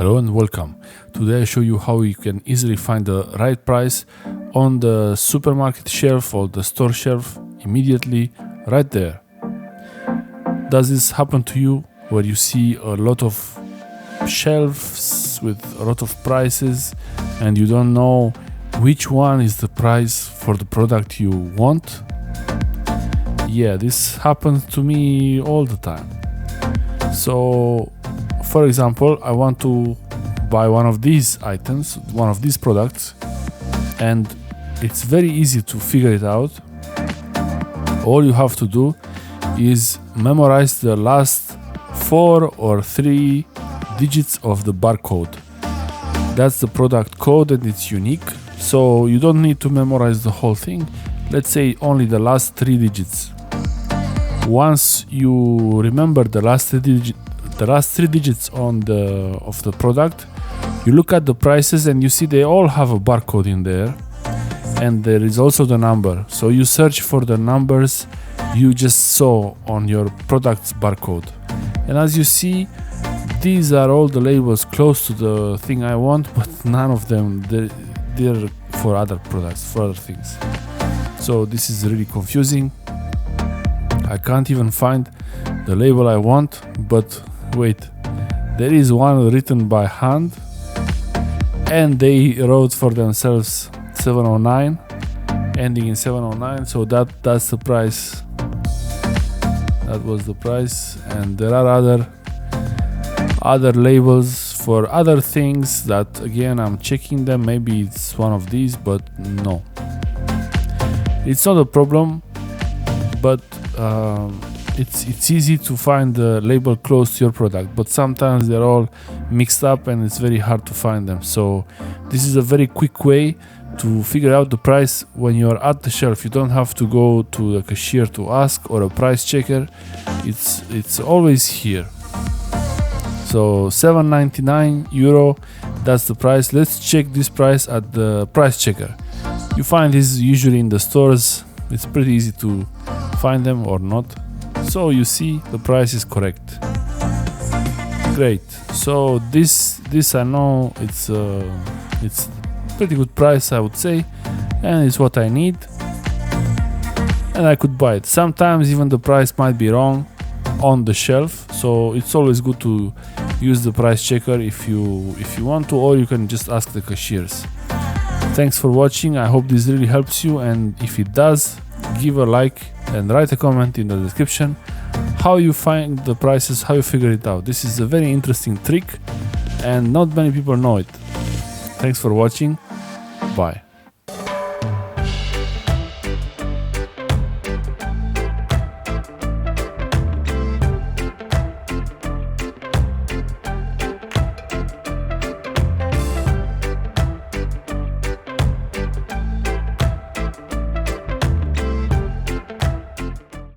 Hello and welcome. Today I show you how you can easily find the right price on the supermarket shelf or the store shelf immediately right there. Does this happen to you where you see a lot of shelves with a lot of prices and you don't know which one is the price for the product you want? Yeah, this happens to me all the time. So for example, I want to buy one of these items, one of these products, and it's very easy to figure it out. All you have to do is memorize the last 4 or 3 digits of the barcode. That's the product code and it's unique, so you don't need to memorize the whole thing. Let's say only the last 3 digits. Once you remember the last 3 digits of the product, you look at the prices and you see they all have a barcode in there, and there is also the number. So you search for the numbers you just saw on your product's barcode, and as you see, these are all the labels close to the thing I want, but none of them they're for other products, for other things. So this is really confusing. I can't even find the label I want, but wait, there is one written by hand and they wrote for themselves 709, ending in 709, so that's the price. That was the price, and there are other labels for other things that again I'm checking them. Maybe it's one of these, but no, it's not a problem, but it's easy to find the label close to your product, but sometimes they're all mixed up and it's very hard to find them. So this is a very quick way to figure out the price when you're at the shelf. You don't have to go to the cashier to ask or a price checker. It's always here. So €7.99, that's the price. Let's check this price at the price checker. You find this usually in the stores. It's pretty easy to find them or not. So you see the price is correct. Great. So this I know it's pretty good price, I would say, and it's what I need, and I could buy it. Sometimes even the price might be wrong on the shelf, so it's always good to use the price checker if you want to, or you can just ask the cashiers. Thanks for watching. I hope this really helps you, and if it does, give a like and write a comment in the description how you find the prices, how you figure it out. This is a very interesting trick and not many people know it. Thanks for watching. Bye.